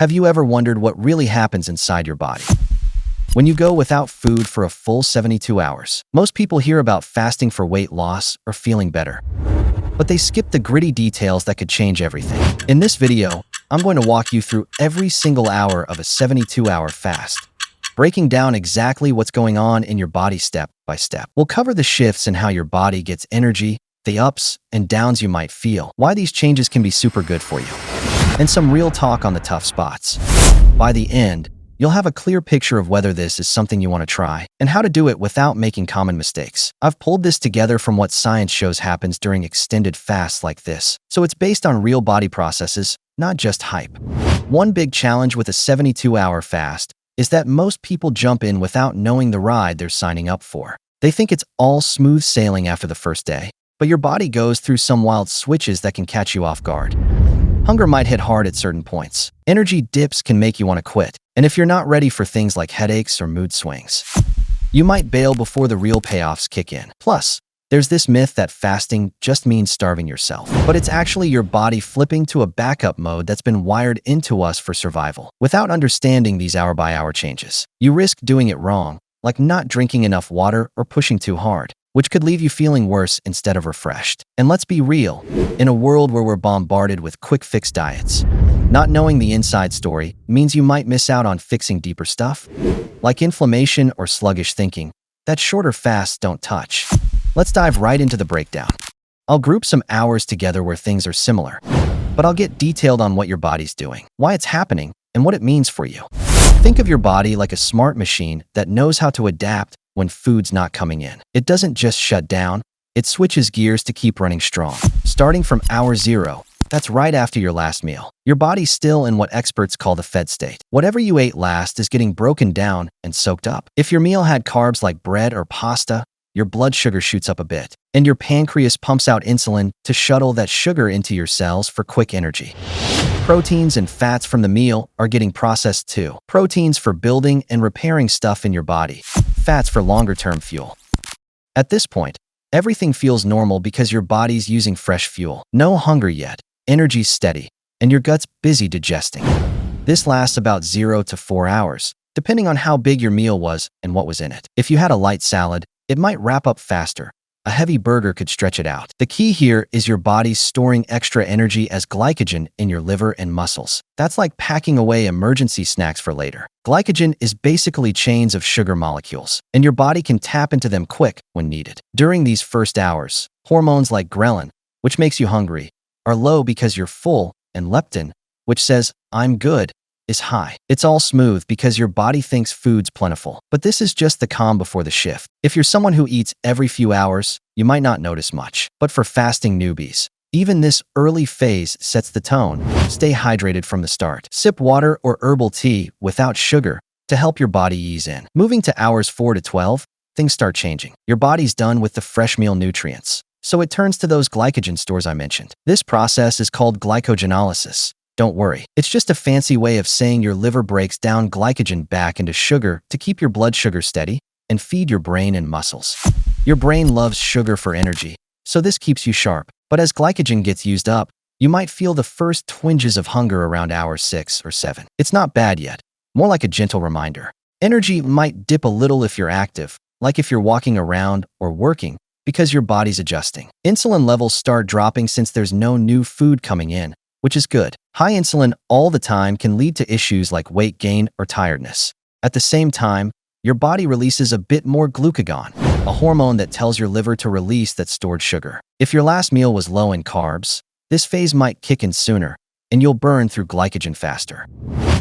Have you ever wondered what really happens inside your body when you go without food for a full 72 hours? Most people hear about fasting for weight loss or feeling better, but they skip the gritty details that could change everything. In this video, I'm going to walk you through every single hour of a 72-hour fast, breaking down exactly what's going on in your body step by step. We'll cover the shifts in how your body gets energy, the ups and downs you might feel, why these changes can be super good for you, and some real talk on the tough spots. By the end, you'll have a clear picture of whether this is something you want to try and how to do it without making common mistakes. I've pulled this together from what science shows happens during extended fasts like this, so it's based on real body processes, not just hype. One big challenge with a 72-hour fast is that most people jump in without knowing the ride they're signing up for. They think it's all smooth sailing after the first day, but your body goes through some wild switches that can catch you off guard. Hunger might hit hard at certain points. Energy dips can make you want to quit. And if you're not ready for things like headaches or mood swings, you might bail before the real payoffs kick in. Plus, there's this myth that fasting just means starving yourself. But it's actually your body flipping to a backup mode that's been wired into us for survival. Without understanding these hour-by-hour changes, you risk doing it wrong, like not drinking enough water or pushing too hard, which could leave you feeling worse instead of refreshed. And let's be real, in a world where we're bombarded with quick-fix diets, not knowing the inside story means you might miss out on fixing deeper stuff, like inflammation or sluggish thinking, that shorter fasts don't touch. Let's dive right into the breakdown. I'll group some hours together where things are similar, but I'll get detailed on what your body's doing, why it's happening, and what it means for you. Think of your body like a smart machine that knows how to adapt when food's not coming in. It doesn't just shut down, it switches gears to keep running strong. Starting from hour 0, that's right after your last meal, your body's still in what experts call the fed state. Whatever you ate last is getting broken down and soaked up. If your meal had carbs like bread or pasta, your blood sugar shoots up a bit, and your pancreas pumps out insulin to shuttle that sugar into your cells for quick energy. Proteins and fats from the meal are getting processed too. Proteins for building and repairing stuff in your body, fats for longer-term fuel. At this point, everything feels normal because your body's using fresh fuel. No hunger yet, energy's steady, and your gut's busy digesting. This lasts about 0 to 4 hours, depending on how big your meal was and what was in it. If you had a light salad, it might wrap up faster. A heavy burger could stretch it out. The key here is your body's storing extra energy as glycogen in your liver and muscles. That's like packing away emergency snacks for later. Glycogen is basically chains of sugar molecules, and your body can tap into them quick when needed. During these first hours, hormones like ghrelin, which makes you hungry, are low because you're full, and leptin, which says, "I'm good," is high. It's all smooth because your body thinks food's plentiful. But this is just the calm before the shift. If you're someone who eats every few hours, you might not notice much. But for fasting newbies, even this early phase sets the tone. Stay hydrated from the start. Sip water or herbal tea without sugar to help your body ease in. Moving to hours 4 to 12, things start changing. Your body's done with the fresh meal nutrients, so it turns to those glycogen stores I mentioned. This process is called glycogenolysis. Don't worry, it's just a fancy way of saying your liver breaks down glycogen back into sugar to keep your blood sugar steady and feed your brain and muscles. Your brain loves sugar for energy, so this keeps you sharp. But as glycogen gets used up, you might feel the first twinges of hunger around hour 6 or 7. It's not bad yet, more like a gentle reminder. Energy might dip a little if you're active, like if you're walking around or working, because your body's adjusting. Insulin levels start dropping since there's no new food coming in, which is good. High insulin all the time can lead to issues like weight gain or tiredness. At the same time, your body releases a bit more glucagon, a hormone that tells your liver to release that stored sugar. If your last meal was low in carbs, this phase might kick in sooner, and you'll burn through glycogen faster.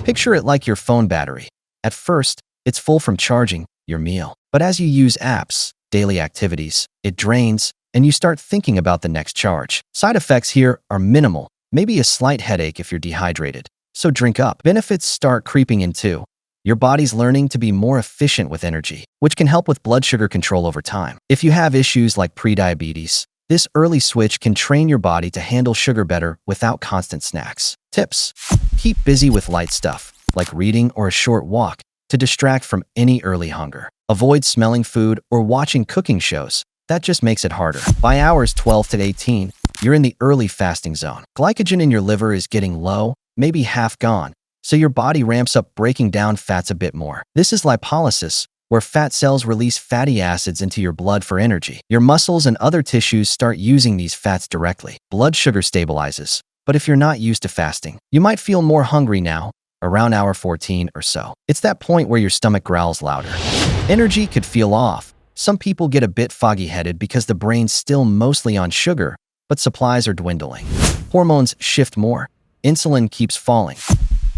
Picture it like your phone battery. At first, it's full from charging your meal. But as you use apps, daily activities, it drains, and you start thinking about the next charge. Side effects here are minimal. Maybe a slight headache if you're dehydrated, so drink up. Benefits start creeping in too. Your body's learning to be more efficient with energy, which can help with blood sugar control over time. If you have issues like prediabetes, this early switch can train your body to handle sugar better without constant snacks. Tips: keep busy with light stuff, like reading or a short walk, to distract from any early hunger. Avoid smelling food or watching cooking shows. That just makes it harder. By hours 12 to 18, you're in the early fasting zone. Glycogen in your liver is getting low, maybe half gone, so your body ramps up breaking down fats a bit more. This is lipolysis, where fat cells release fatty acids into your blood for energy. Your muscles and other tissues start using these fats directly. Blood sugar stabilizes, but if you're not used to fasting, you might feel more hungry now, around hour 14 or so. It's that point where your stomach growls louder. Energy could feel off. Some people get a bit foggy-headed because the brain's still mostly on sugar, but supplies are dwindling. Hormones shift more. Insulin keeps falling.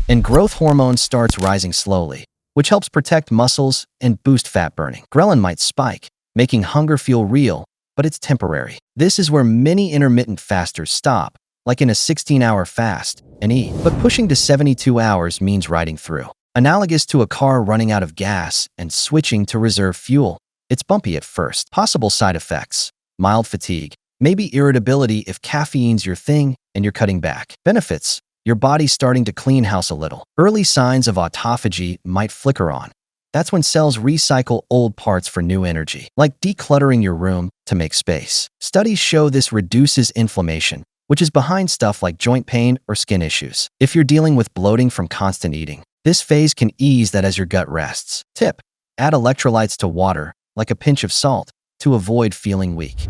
And growth hormone starts rising slowly, which helps protect muscles and boost fat burning. Ghrelin might spike, making hunger feel real, but it's temporary. This is where many intermittent fasters stop, like in a 16-hour fast, and eat. But pushing to 72 hours means riding through. Analogous to a car running out of gas and switching to reserve fuel. It's bumpy at first. Possible side effects: mild fatigue, maybe irritability if caffeine's your thing and you're cutting back. Benefits: your body's starting to clean house a little. Early signs of autophagy might flicker on. That's when cells recycle old parts for new energy, like decluttering your room to make space. Studies show this reduces inflammation, which is behind stuff like joint pain or skin issues. If you're dealing with bloating from constant eating, this phase can ease that as your gut rests. Tip: add electrolytes to water, like a pinch of salt, to avoid feeling weak.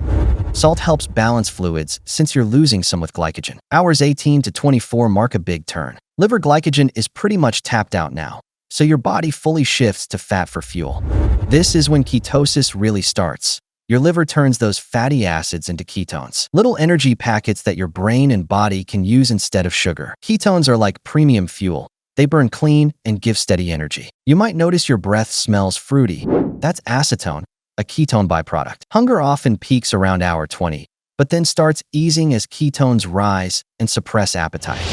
Salt helps balance fluids since you're losing some with glycogen. Hours 18 to 24 mark a big turn. Liver glycogen is pretty much tapped out now, so your body fully shifts to fat for fuel. This is when ketosis really starts. Your liver turns those fatty acids into ketones, little energy packets that your brain and body can use instead of sugar. Ketones are like premium fuel. They burn clean and give steady energy. You might notice your breath smells fruity. That's acetone, a ketone byproduct. Hunger often peaks around hour 20, but then starts easing as ketones rise and suppress appetite.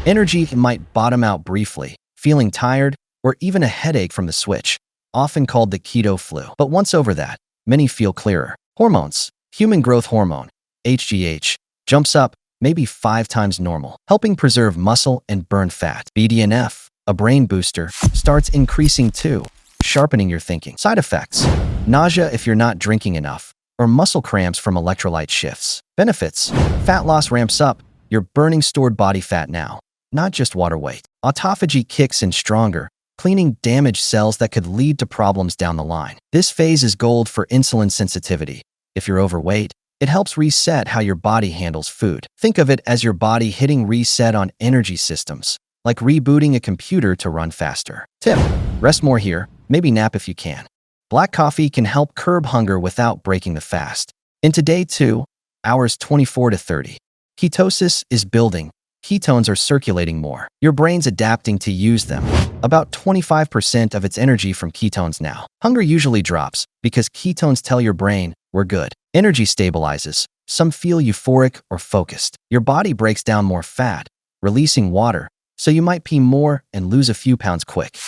Energy might bottom out briefly, feeling tired, or even a headache from the switch, often called the keto flu. But once over that, many feel clearer. Hormones: human growth hormone, HGH, jumps up maybe 5 times normal, helping preserve muscle and burn fat. BDNF, a brain booster, starts increasing too, sharpening your thinking. Side effects: nausea if you're not drinking enough, or muscle cramps from electrolyte shifts. Benefits: fat loss ramps up. You're burning stored body fat now, not just water weight. Autophagy kicks in stronger, cleaning damaged cells that could lead to problems down the line. This phase is gold for insulin sensitivity. If you're overweight, it helps reset how your body handles food. Think of it as your body hitting reset on energy systems, like rebooting a computer to run faster. Tip: rest more here, maybe nap if you can. Black coffee can help curb hunger without breaking the fast. Into day 2, hours 24 to 30. Ketosis is building. Ketones are circulating more. Your brain's adapting to use them. About 25% of its energy from ketones now. Hunger usually drops because ketones tell your brain, we're good. Energy stabilizes. Some feel euphoric or focused. Your body breaks down more fat, releasing water, so you might pee more and lose a few pounds quick.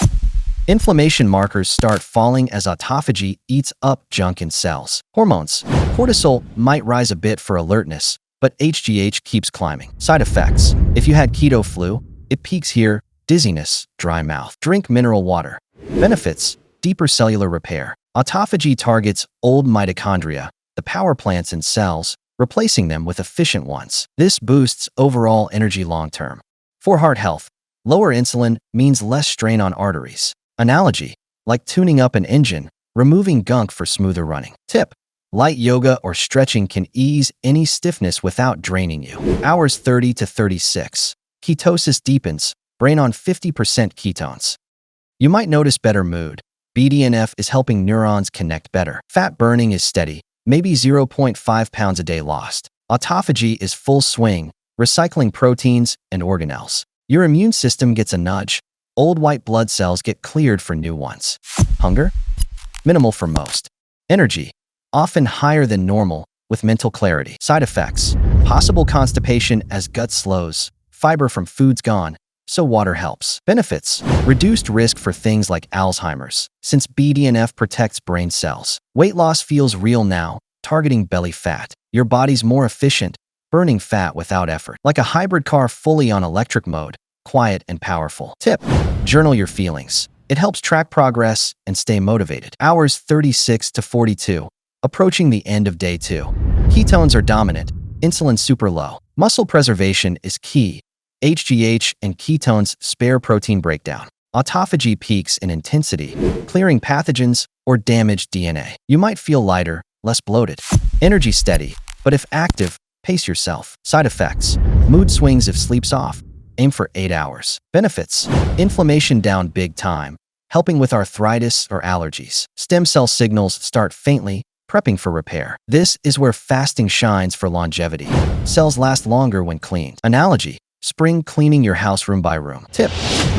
Inflammation markers start falling as autophagy eats up junk in cells. Hormones: cortisol might rise a bit for alertness, but HGH keeps climbing. Side effects: if you had keto flu, it peaks here: dizziness, dry mouth. Drink mineral water. Benefits: deeper cellular repair. Autophagy targets old mitochondria, the power plants in cells, replacing them with efficient ones. This boosts overall energy long-term. For heart health, lower insulin means less strain on arteries. Analogy: like tuning up an engine, removing gunk for smoother running. Tip: light yoga or stretching can ease any stiffness without draining you. Hours 30 to 36. Ketosis deepens, brain on 50% ketones. You might notice better mood. BDNF is helping neurons connect better. Fat burning is steady, maybe 0.5 pounds a day lost. Autophagy is full swing, recycling proteins and organelles. Your immune system gets a nudge. Old white blood cells get cleared for new ones. Hunger? Minimal for most. Energy? Often higher than normal, with mental clarity. Side effects: possible constipation as gut slows, fiber from foods gone, so water helps. Benefits: reduced risk for things like Alzheimer's, since BDNF protects brain cells. Weight loss feels real now, targeting belly fat. Your body's more efficient, burning fat without effort. Like a hybrid car fully on electric mode, quiet and powerful. Tip: journal your feelings. It helps track progress and stay motivated. Hours 36 to 42. Approaching the end of day 2. Ketones are dominant, insulin super low. Muscle preservation is key. HGH and ketones spare protein breakdown. Autophagy peaks in intensity, clearing pathogens or damaged DNA. You might feel lighter, less bloated. Energy steady, but if active, pace yourself. Side effects: mood swings if sleep's off. Aim for 8 hours. Benefits: inflammation down big time, helping with arthritis or allergies. Stem cell signals start faintly, prepping for repair. This is where fasting shines for longevity. Cells last longer when cleaned. Analogy: spring cleaning your house room by room. Tip: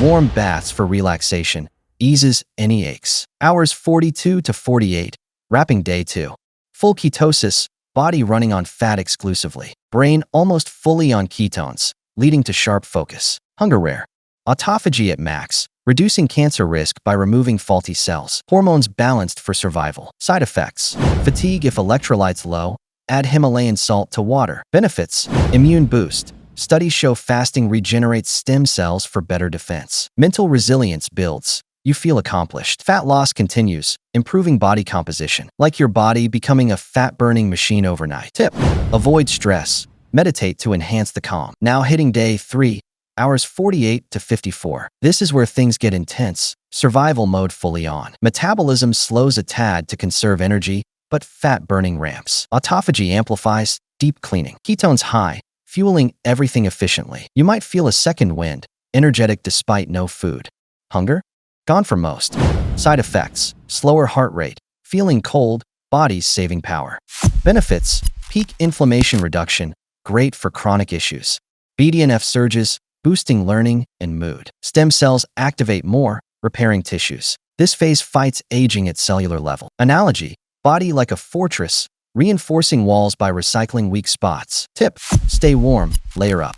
warm baths for relaxation, eases any aches. Hours 42 to 48, wrapping day 2. Full ketosis, body running on fat exclusively. Brain almost fully on ketones, leading to sharp focus. Hunger rare. Autophagy at max, reducing cancer risk by removing faulty cells. Hormones balanced for survival. Side effects: fatigue if electrolytes low. Add Himalayan salt to water. Benefits: immune boost. Studies show fasting regenerates stem cells for better defense. Mental resilience builds. You feel accomplished. Fat loss continues, improving body composition. Like your body becoming a fat-burning machine overnight. Tip: avoid stress. Meditate to enhance the calm. Now hitting day 3, hours 48 to 54. This is where things get intense. Survival mode fully on. Metabolism slows a tad to conserve energy, but fat burning ramps. Autophagy amplifies, deep cleaning. Ketones high, fueling everything efficiently. You might feel a second wind, energetic despite no food. Hunger? Gone for most. Side effects: slower heart rate, feeling cold, body's saving power. Benefits: peak inflammation reduction, great for chronic issues. BDNF surges, boosting learning and mood. Stem cells activate more, repairing tissues. This phase fights aging at cellular level. Analogy: body like a fortress, reinforcing walls by recycling weak spots. Tip: stay warm, layer up.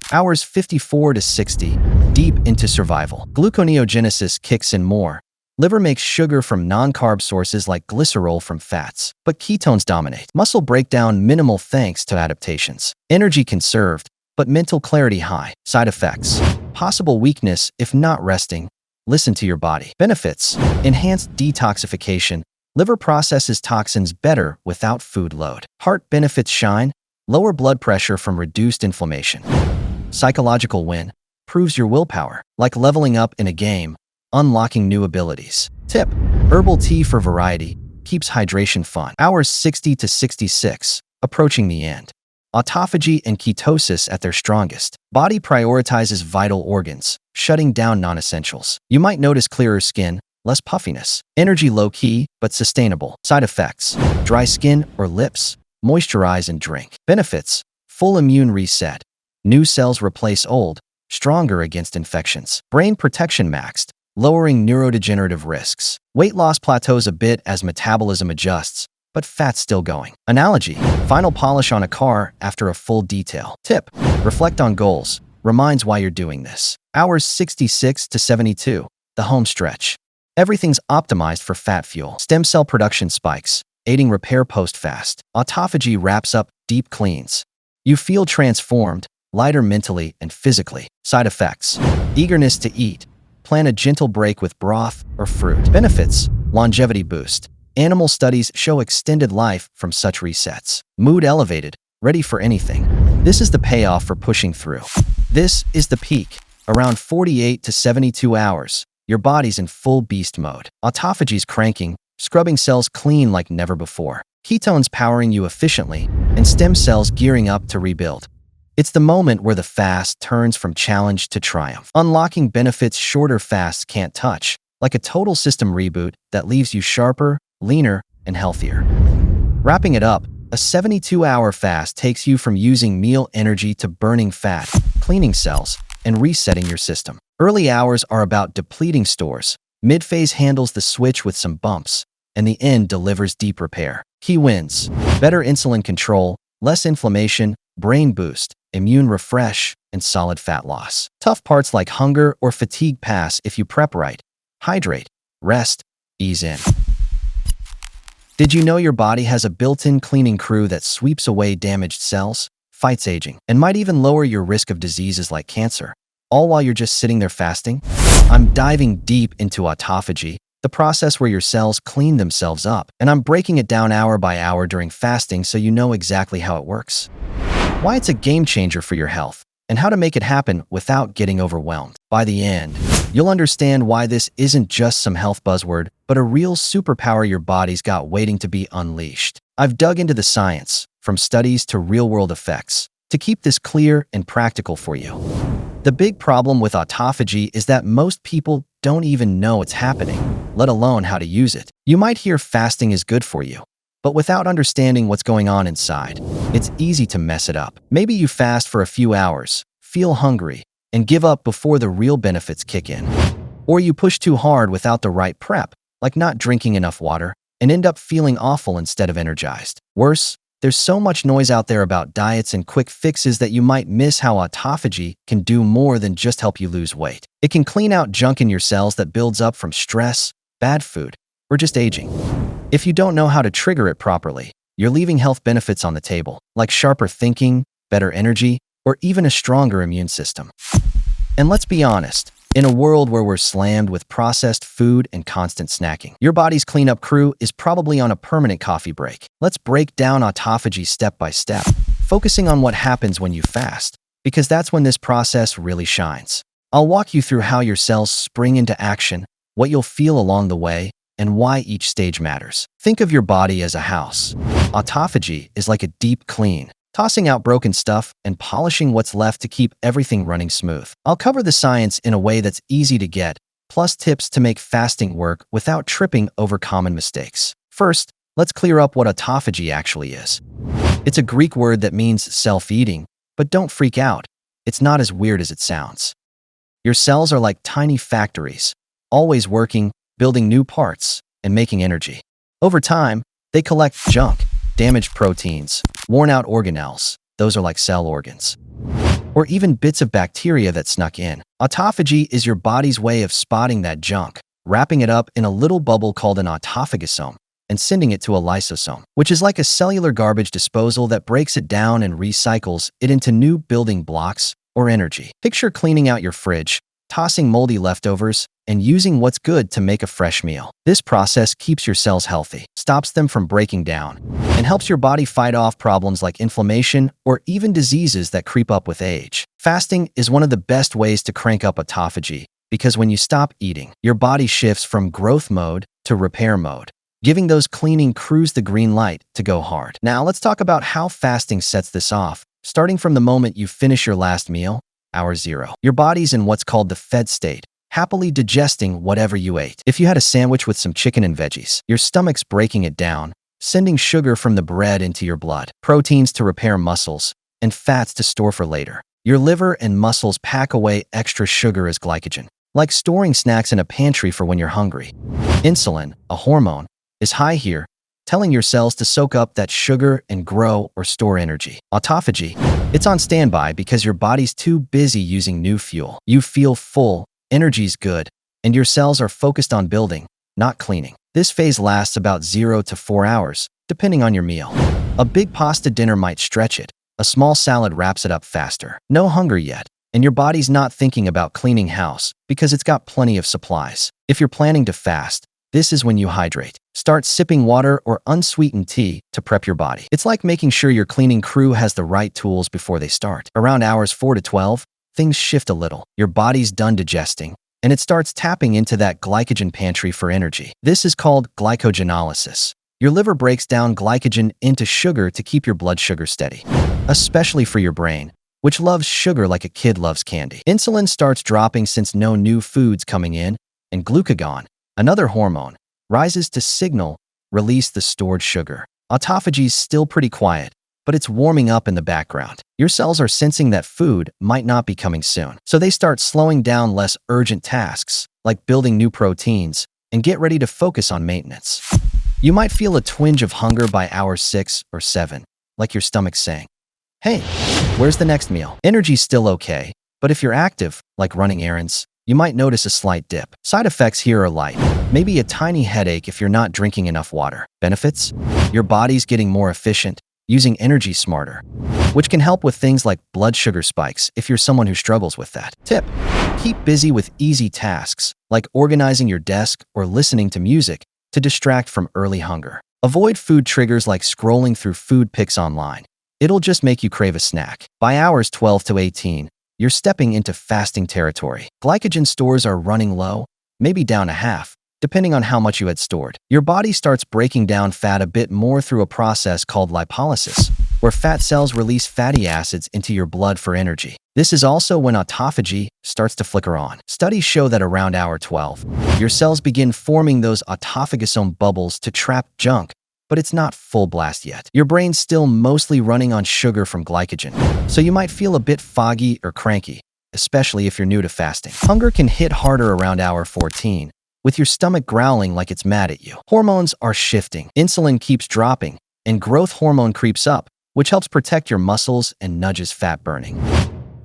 Hours 54 to 60, deep into survival. Gluconeogenesis kicks in more. Liver makes sugar from non-carb sources like glycerol from fats, but ketones dominate. Muscle breakdown minimal thanks to adaptations. Energy conserved, but mental clarity high. Side effects: possible weakness if not resting. Listen to your body. Benefits: enhanced detoxification. Liver processes toxins better without food load. Heart benefits shine. Lower blood pressure from reduced inflammation. Psychological win: proves your willpower. Like leveling up in a game, unlocking new abilities. Tip: herbal tea for variety, keeps hydration fun. Hours 60 to 66, approaching the end. Autophagy and ketosis at their strongest. Body prioritizes vital organs, shutting down non-essentials. You might notice clearer skin, less puffiness. Energy low-key, but sustainable. Side effects: dry skin or lips. Moisturize and drink. Benefits: full immune reset. New cells replace old, stronger against infections. Brain protection maxed, lowering neurodegenerative risks. Weight loss plateaus a bit as metabolism adjusts, but fat's still going. Analogy: final polish on a car after a full detail. Tip: reflect on goals. Reminds why you're doing this. Hours 66 to 72, the home stretch. Everything's optimized for fat fuel. Stem cell production spikes, aiding repair post-fast. Autophagy wraps up deep cleans. You feel transformed, lighter mentally and physically. Side effects: eagerness to eat. Plan a gentle break with broth or fruit. Benefits: longevity boost. Animal studies show extended life from such resets. Mood elevated, ready for anything. This is the payoff for pushing through. This is the peak. Around 48 to 72 hours, your body's in full beast mode. Autophagy's cranking, scrubbing cells clean like never before. Ketones powering you efficiently, and stem cells gearing up to rebuild. It's the moment where the fast turns from challenge to triumph, unlocking benefits shorter fasts can't touch, like a total system reboot that leaves you sharper, leaner, and healthier. Wrapping it up, a 72-hour fast takes you from using meal energy to burning fat, cleaning cells, and resetting your system. Early hours are about depleting stores, mid-phase handles the switch with some bumps, and the end delivers deep repair. Key wins: better insulin control, less inflammation, brain boost, immune refresh, and solid fat loss. Tough parts like hunger or fatigue pass if you prep right. Hydrate, rest, ease in. Did you know your body has a built-in cleaning crew that sweeps away damaged cells, fights aging, and might even lower your risk of diseases like cancer, all while you're just sitting there fasting? I'm diving deep into autophagy, the process where your cells clean themselves up, and I'm breaking it down hour by hour during fasting so you know exactly how it works. Why it's a game changer for your health, and how to make it happen without getting overwhelmed. By the end, you'll understand why this isn't just some health buzzword, but a real superpower your body's got waiting to be unleashed. I've dug into the science, from studies to real-world effects, to keep this clear and practical for you. The big problem with autophagy is that most people don't even know it's happening, let alone how to use it. You might hear fasting is good for you, but without understanding what's going on inside, it's easy to mess it up. Maybe you fast for a few hours, feel hungry, and give up before the real benefits kick in. Or you push too hard without the right prep, like not drinking enough water, and end up feeling awful instead of energized. Worse, there's so much noise out there about diets and quick fixes that you might miss how autophagy can do more than just help you lose weight. It can clean out junk in your cells that builds up from stress, bad food, or just aging. If you don't know how to trigger it properly, you're leaving health benefits on the table, like sharper thinking, better energy, or even a stronger immune system. And let's be honest, in a world where we're slammed with processed food and constant snacking, your body's cleanup crew is probably on a permanent coffee break. Let's break down autophagy step by step, focusing on what happens when you fast, because that's when this process really shines. I'll walk you through how your cells spring into action, what you'll feel along the way, and why each stage matters. Think of your body as a house. Autophagy is like a deep clean, tossing out broken stuff and polishing what's left to keep everything running smooth. I'll cover the science in a way that's easy to get, plus tips to make fasting work without tripping over common mistakes. First, let's clear up what autophagy actually is. It's a Greek word that means self-eating, but don't freak out. It's not as weird as it sounds. Your cells are like tiny factories, always working, building new parts, and making energy. Over time, they collect junk, damaged proteins, worn-out organelles, those are like cell organs, or even bits of bacteria that snuck in. Autophagy is your body's way of spotting that junk, wrapping it up in a little bubble called an autophagosome, and sending it to a lysosome, which is like a cellular garbage disposal that breaks it down and recycles it into new building blocks or energy. Picture cleaning out your fridge, tossing moldy leftovers, and using what's good to make a fresh meal. This process keeps your cells healthy, stops them from breaking down, and helps your body fight off problems like inflammation or even diseases that creep up with age. Fasting is one of the best ways to crank up autophagy because when you stop eating, your body shifts from growth mode to repair mode, giving those cleaning crews the green light to go hard. Now let's talk about how fasting sets this off, starting from the moment you finish your last meal, hour 0. Your body's in what's called the fed state, happily digesting whatever you ate. If you had a sandwich with some chicken and veggies, your stomach's breaking it down, sending sugar from the bread into your blood, proteins to repair muscles, and fats to store for later. Your liver and muscles pack away extra sugar as glycogen, like storing snacks in a pantry for when you're hungry. Insulin, a hormone, is high here, telling your cells to soak up that sugar and grow or store energy. Autophagy, it's on standby because your body's too busy using new fuel. You feel full, energy's good, and your cells are focused on building, not cleaning. This phase lasts about 0 to 4 hours, depending on your meal. A big pasta dinner might stretch it. A small salad wraps it up faster. No hunger yet, and your body's not thinking about cleaning house because it's got plenty of supplies. If you're planning to fast, this is when you hydrate. Start sipping water or unsweetened tea to prep your body. It's like making sure your cleaning crew has the right tools before they start. Around hours 4 to 12, things shift a little. Your body's done digesting, and it starts tapping into that glycogen pantry for energy. This is called glycogenolysis. Your liver breaks down glycogen into sugar to keep your blood sugar steady, especially for your brain, which loves sugar like a kid loves candy. Insulin starts dropping since no new food's coming in, and glucagon, another hormone, rises to signal, release the stored sugar. Autophagy's still pretty quiet, but it's warming up in the background. Your cells are sensing that food might not be coming soon, so they start slowing down less urgent tasks, like building new proteins, and get ready to focus on maintenance. You might feel a twinge of hunger by hour 6 or 7, like your stomach's saying, "Hey, where's the next meal?" Energy's still okay, but if you're active, like running errands, you might notice a slight dip. Side effects here are light. Maybe a tiny headache if you're not drinking enough water. Benefits? Your body's getting more efficient, using energy smarter, which can help with things like blood sugar spikes if you're someone who struggles with that. Tip: keep busy with easy tasks, like organizing your desk or listening to music to distract from early hunger. Avoid food triggers like scrolling through food pics online. It'll just make you crave a snack. By hours 12 to 18, you're stepping into fasting territory. Glycogen stores are running low, maybe down to half, depending on how much you had stored. Your body starts breaking down fat a bit more through a process called lipolysis, where fat cells release fatty acids into your blood for energy. This is also when autophagy starts to flicker on. Studies show that around hour 12, your cells begin forming those autophagosome bubbles to trap junk, but it's not full blast yet. Your brain's still mostly running on sugar from glycogen, so you might feel a bit foggy or cranky, especially if you're new to fasting. Hunger can hit harder around hour 14, with your stomach growling like it's mad at you. Hormones are shifting. Insulin keeps dropping, and growth hormone creeps up, which helps protect your muscles and nudges fat burning.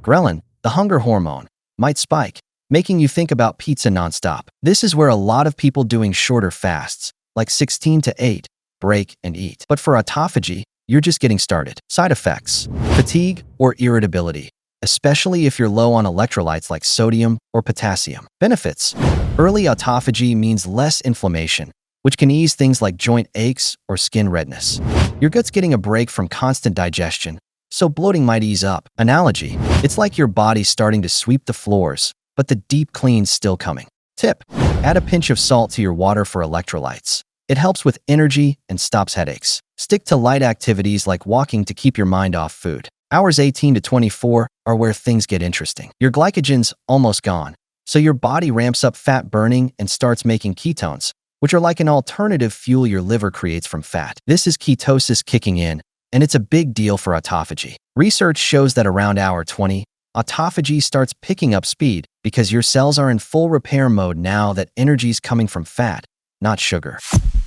Ghrelin, the hunger hormone, might spike, making you think about pizza nonstop. This is where a lot of people doing shorter fasts, like 16 to 8, break and eat. But for autophagy, you're just getting started. Side effects: fatigue or irritability, especially if you're low on electrolytes like sodium or potassium. Benefits: early autophagy means less inflammation, which can ease things like joint aches or skin redness. Your gut's getting a break from constant digestion, so bloating might ease up. Analogy: it's like your body's starting to sweep the floors, but the deep clean's still coming. Tip: add a pinch of salt to your water for electrolytes. It helps with energy and stops headaches. Stick to light activities like walking to keep your mind off food. Hours 18 to 24 are where things get interesting. Your glycogen's almost gone, so your body ramps up fat burning and starts making ketones, which are like an alternative fuel your liver creates from fat. This is ketosis kicking in, and it's a big deal for autophagy. Research shows that around hour 20, autophagy starts picking up speed because your cells are in full repair mode now that energy's coming from fat, not sugar.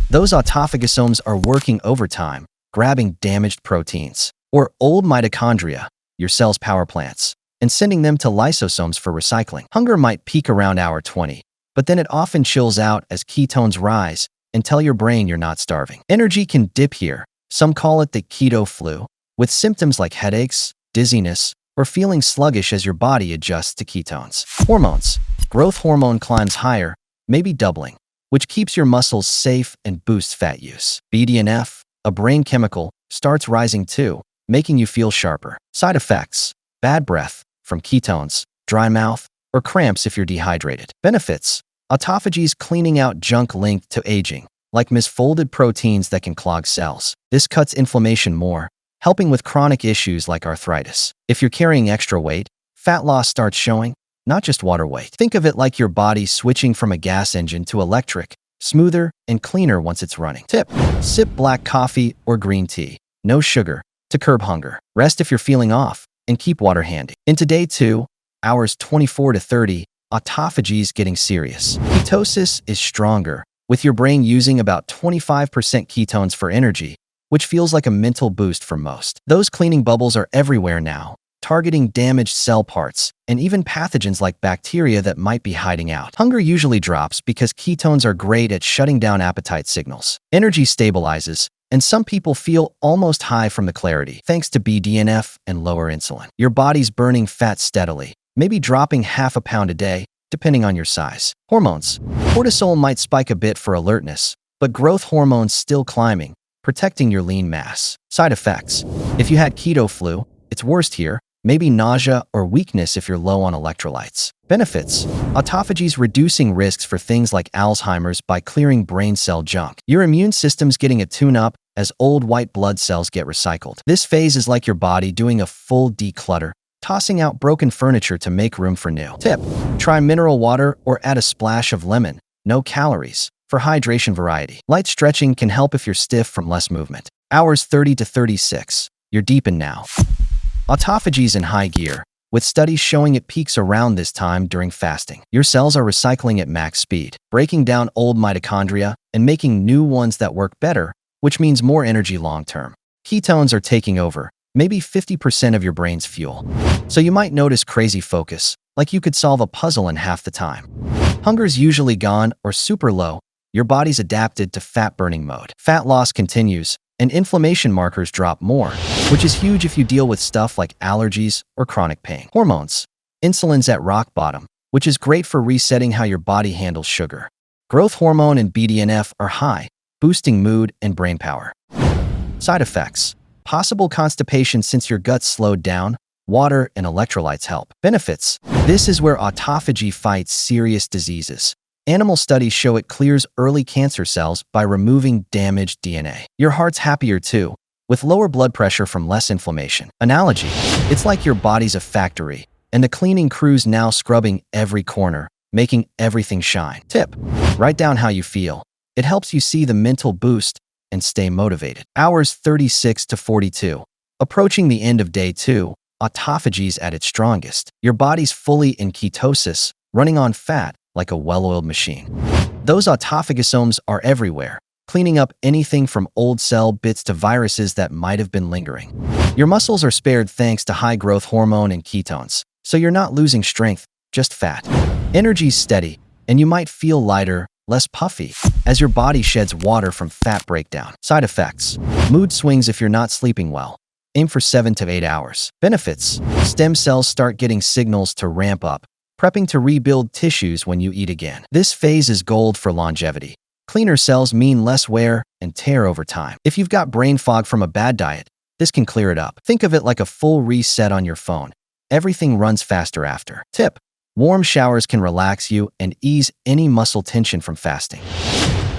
Those autophagosomes are working overtime, grabbing damaged proteins, or old mitochondria, your cell's power plants, and sending them to lysosomes for recycling. Hunger might peak around hour 20, but then it often chills out as ketones rise and tell your brain you're not starving. Energy can dip here. Some call it the keto flu, with symptoms like headaches, dizziness, or feeling sluggish as your body adjusts to ketones. Hormones. Growth hormone climbs higher, maybe doubling, which keeps your muscles safe and boosts fat use. BDNF, a brain chemical, starts rising too, making you feel sharper. Side effects: bad breath from ketones, dry mouth, or cramps if you're dehydrated. Benefits: autophagy's cleaning out junk linked to aging, like misfolded proteins that can clog cells. This cuts inflammation more, helping with chronic issues like arthritis. If you're carrying extra weight, fat loss starts showing, not just water weight. Think of it like your body switching from a gas engine to electric, smoother and cleaner once it's running. Tip: sip black coffee or green tea, no sugar, to curb hunger. Rest if you're feeling off, and keep water handy. Into day 2, hours 24 to 30, autophagy's getting serious. Ketosis is stronger, with your brain using about 25% ketones for energy, which feels like a mental boost for most. Those cleaning bubbles are everywhere now, targeting damaged cell parts, and even pathogens like bacteria that might be hiding out. Hunger usually drops because ketones are great at shutting down appetite signals. Energy stabilizes, and some people feel almost high from the clarity, thanks to BDNF and lower insulin. Your body's burning fat steadily, maybe dropping half a pound a day, depending on your size. Hormones. Cortisol might spike a bit for alertness, but growth hormone's still climbing, protecting your lean mass. Side effects: if you had keto flu, it's worst here, maybe nausea or weakness if you're low on electrolytes. Benefits: autophagy's reducing risks for things like Alzheimer's by clearing brain cell junk. Your immune system's getting a tune-up as old white blood cells get recycled. This phase is like your body doing a full declutter, tossing out broken furniture to make room for new. Tip: try mineral water or add a splash of lemon, no calories, for hydration variety. Light stretching can help if you're stiff from less movement. Hours 30 to 36, you're deep in now. Autophagy's in high gear, with studies showing it peaks around this time during fasting. Your cells are recycling at max speed, breaking down old mitochondria and making new ones that work better, which means more energy long-term. Ketones are taking over, maybe 50% of your brain's fuel. So you might notice crazy focus, like you could solve a puzzle in half the time. Hunger's usually gone or super low. Your body's adapted to fat-burning mode. Fat loss continues, and inflammation markers drop more, which is huge if you deal with stuff like allergies or chronic pain. Hormones. Insulin's at rock bottom, which is great for resetting how your body handles sugar. Growth hormone and BDNF are high, boosting mood and brain power. Side effects. Possible constipation since your gut's slowed down, Water and electrolytes help. Benefits. This is where autophagy fights serious diseases. Animal studies show it clears early cancer cells by removing damaged DNA. Your heart's happier too, with lower blood pressure from less inflammation. Analogy. It's like your body's a factory, and the cleaning crew's now scrubbing every corner, making everything shine. Tip. Write down how you feel. It helps you see the mental boost and stay motivated. Hours 36 to 42. Approaching the end of day 2, autophagy's at its strongest. Your body's fully in ketosis, running on fat like a well-oiled machine. Those autophagosomes are everywhere, cleaning up anything from old cell bits to viruses that might have been lingering. Your muscles are spared thanks to high growth hormone and ketones, so you're not losing strength, just fat. Energy's steady, and you might feel lighter, less puffy, as your body sheds water from fat breakdown. Side effects. Mood swings if you're not sleeping well. Aim for 7 to 8 hours. Benefits. Stem cells start getting signals to ramp up, prepping to rebuild tissues when you eat again. This phase is gold for longevity. Cleaner cells mean less wear and tear over time. If you've got brain fog from a bad diet, this can clear it up. Think of it like a full reset on your phone. Everything runs faster after. Tip. Warm showers can relax you and ease any muscle tension from fasting.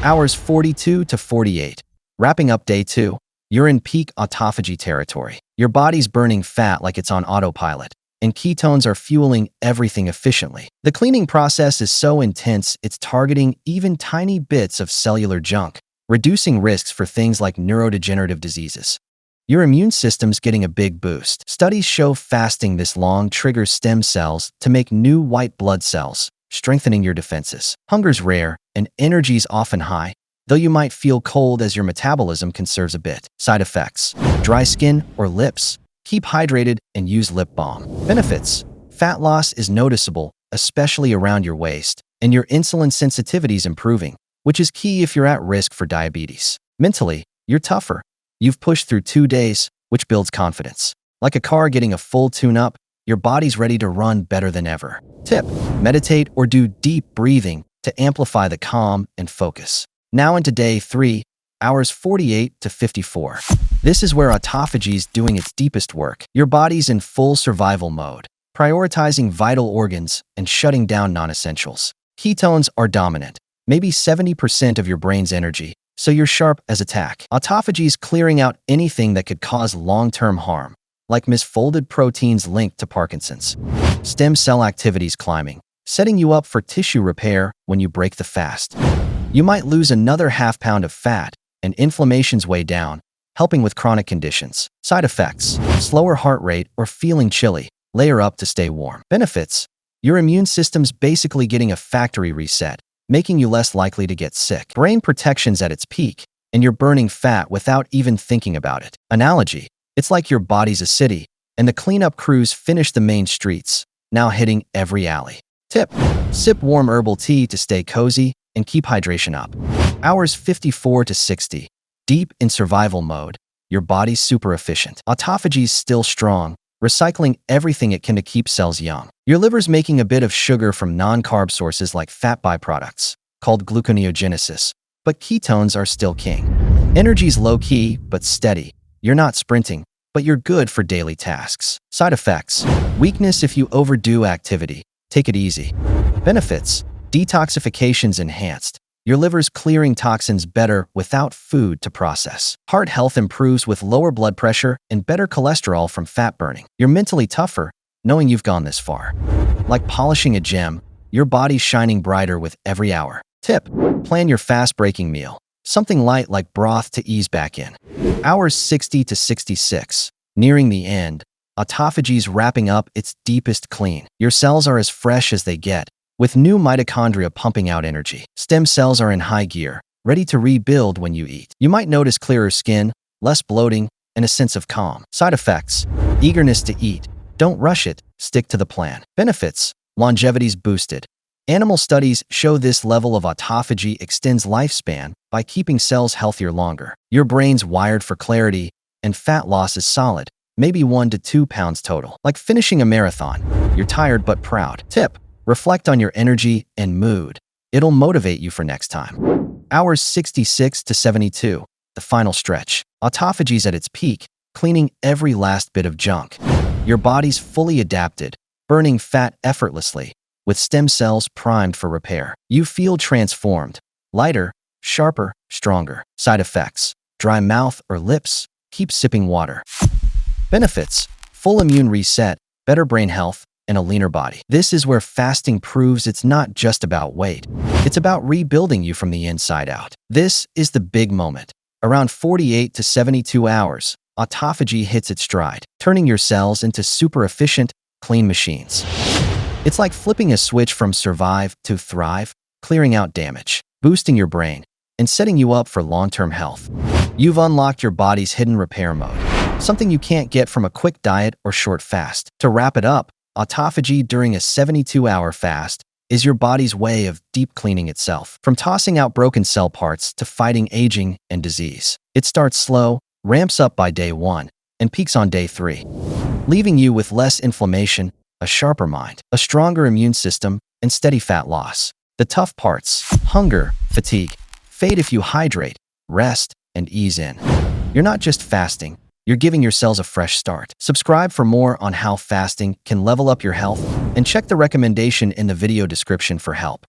Hours 42 to 48. Wrapping up day 2. You're in peak autophagy territory. Your body's burning fat like it's on autopilot, and ketones are fueling everything efficiently. The cleaning process is so intense, it's targeting even tiny bits of cellular junk, reducing risks for things like neurodegenerative diseases. Your immune system's getting a big boost. Studies show fasting this long triggers stem cells to make new white blood cells, strengthening your defenses. Hunger's rare, and energy's often high, though you might feel cold as your metabolism conserves a bit. Side effects. Dry skin or lips. Keep hydrated and use lip balm. Benefits. Fat loss is noticeable, especially around your waist, and your insulin sensitivity is improving, which is key if you're at risk for diabetes. Mentally, you're tougher. You've pushed through 2 days, which builds confidence. Like a car getting a full tune-up, your body's ready to run better than ever. Tip. Meditate or do deep breathing to amplify the calm and focus. Now into day 3, hours 48 to 54. This is where autophagy's doing its deepest work. Your body's in full survival mode, prioritizing vital organs and shutting down non-essentials. Ketones are dominant, maybe 70% of your brain's energy, so you're sharp as a tack. Autophagy's clearing out anything that could cause long-term harm, like misfolded proteins linked to Parkinson's. Stem cell activity's climbing, setting you up for tissue repair when you break the fast. You might lose another half pound of fat, and inflammation's way down, helping with chronic conditions. Side effects. Slower heart rate or feeling chilly. Layer up to stay warm. Benefits. Your immune system's basically getting a factory reset, making you less likely to get sick. Brain protection's at its peak, and you're burning fat without even thinking about it. Analogy. It's like your body's a city, and the cleanup crews finish the main streets, now hitting every alley. Tip. Sip warm herbal tea to stay cozy and keep hydration up. Hours 54 to 60. Deep in survival mode, your body's super efficient. Autophagy's still strong, recycling everything it can to keep cells young. Your liver's making a bit of sugar from non-carb sources like fat byproducts, called gluconeogenesis, but ketones are still king. Energy's low-key, but steady. You're not sprinting, but you're good for daily tasks. Side effects. Weakness if you overdo activity. Take it easy. Benefits. Detoxification's enhanced. Your liver's clearing toxins better without food to process. Heart health improves with lower blood pressure and better cholesterol from fat burning. You're mentally tougher, knowing you've gone this far. Like polishing a gem, your body's shining brighter with every hour. Tip. Plan your fast-breaking meal. Something light like broth to ease back in. Hours 60 to 66. Nearing the end, autophagy's wrapping up its deepest clean. Your cells are as fresh as they get, with new mitochondria pumping out energy. Stem cells are in high gear, ready to rebuild when you eat. You might notice clearer skin, less bloating, and a sense of calm. Side effects. Eagerness to eat. Don't rush it, stick to the plan. Benefits. Longevity's boosted. Animal studies show this level of autophagy extends lifespan by keeping cells healthier longer. Your brain's wired for clarity, and fat loss is solid, maybe 1 to 2 pounds total. Like finishing a marathon. You're tired but proud. Tip. Reflect on your energy and mood. It'll motivate you for next time. Hours 66 to 72. The final stretch. Autophagy's at its peak, cleaning every last bit of junk. Your body's fully adapted, burning fat effortlessly, with stem cells primed for repair. You feel transformed, lighter, sharper, stronger. Side effects: dry mouth or lips? Keep sipping water. Benefits: full immune reset, better brain health, and a leaner body. This is where fasting proves it's not just about weight. It's about rebuilding you from the inside out. This is the big moment. Around 48 to 72 hours, autophagy hits its stride, turning your cells into super efficient, clean machines. It's like flipping a switch from survive to thrive, clearing out damage, boosting your brain, and setting you up for long-term health. You've unlocked your body's hidden repair mode, something you can't get from a quick diet or short fast. To wrap it up, autophagy during a 72-hour fast is your body's way of deep cleaning itself, from tossing out broken cell parts to fighting aging and disease. It starts slow, ramps up by day 1, and peaks on day 3, leaving you with less inflammation, a sharper mind, a stronger immune system, and steady fat loss. The tough parts: hunger, fatigue, fade if you hydrate, rest, and ease in. You're not just fasting, you're giving your cells a fresh start. Subscribe for more on how fasting can level up your health, and check the recommendation in the video description for help.